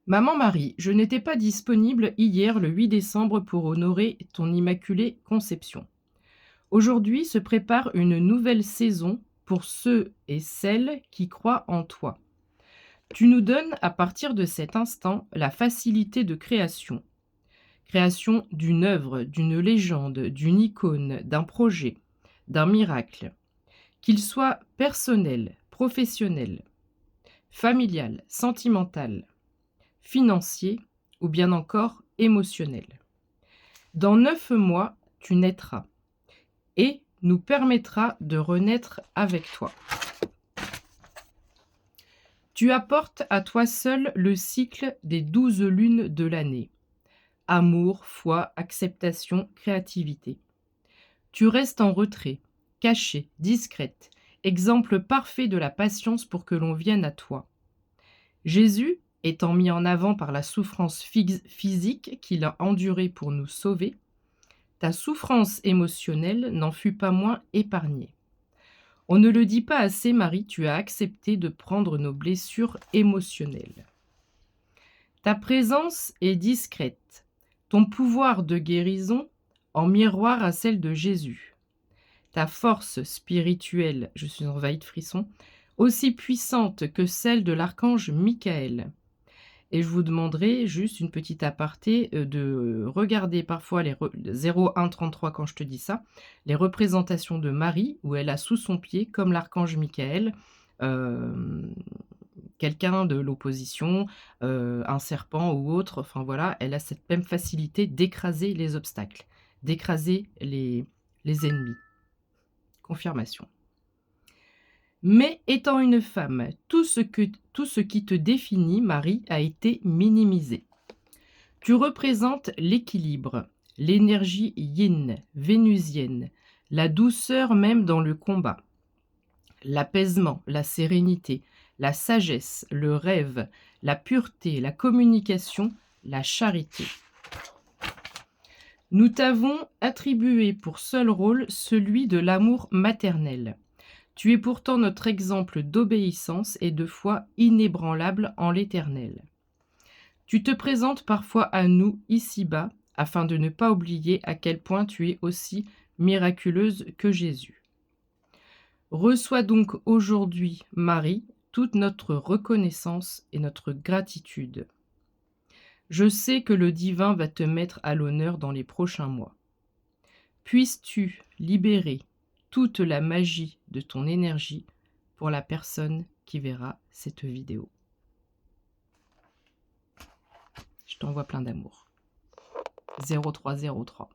Maman Marie, je n'étais pas disponible hier le 8 décembre pour honorer ton Immaculée Conception. Aujourd'hui se prépare une nouvelle saison pour ceux et celles qui croient en toi. Tu nous donnes à partir de cet instant la facilité de création. Création d'une œuvre, d'une légende, d'une icône, d'un projet, d'un miracle. Qu'il soit personnel, professionnel, familial, sentimental, financier ou bien encore émotionnel. Dans 9 mois, tu naîtras et nous permettra de renaître avec toi. Tu apportes à toi seul le cycle des 12 lunes de l'année. Amour, foi, acceptation, créativité. Tu restes en retrait, cachée, discrète, exemple parfait de la patience pour que l'on vienne à toi. Jésus, étant mis en avant par la souffrance physique qu'il a endurée pour nous sauver, ta souffrance émotionnelle n'en fut pas moins épargnée. On ne le dit pas assez, Marie, tu as accepté de prendre nos blessures émotionnelles. Ta présence est discrète, ton pouvoir de guérison en miroir à celle de Jésus. Ta force spirituelle, je suis envahie de frissons, aussi puissante que celle de l'archange Michael. Et je vous demanderai juste une petite aparté, de regarder parfois les 0133 quand je te dis ça, les représentations de Marie où elle a sous son pied, comme l'archange Michael, hem, quelqu'un de l'opposition, un serpent ou autre, enfin voilà, elle a cette même facilité d'écraser les obstacles, d'écraser les ennemis. Confirmation. Mais étant une femme, tout ce qui te définit, Marie, a été minimisé. Tu représentes l'équilibre, l'énergie yin, vénusienne, la douceur même dans le combat, l'apaisement, la sérénité, la sagesse, le rêve, la pureté, la communication, la charité. Nous t'avons attribué pour seul rôle celui de l'amour maternel. Tu es pourtant notre exemple d'obéissance et de foi inébranlable en l'Éternel. Tu te présentes parfois à nous ici-bas, afin de ne pas oublier à quel point tu es aussi miraculeuse que Jésus. Reçois donc aujourd'hui, Marie, toute notre reconnaissance et notre gratitude. Je sais que le divin va te mettre à l'honneur dans les prochains mois. Puisses-tu libérer toute la magie de ton énergie pour la personne qui verra cette vidéo. Je t'envoie plein d'amour. 0303.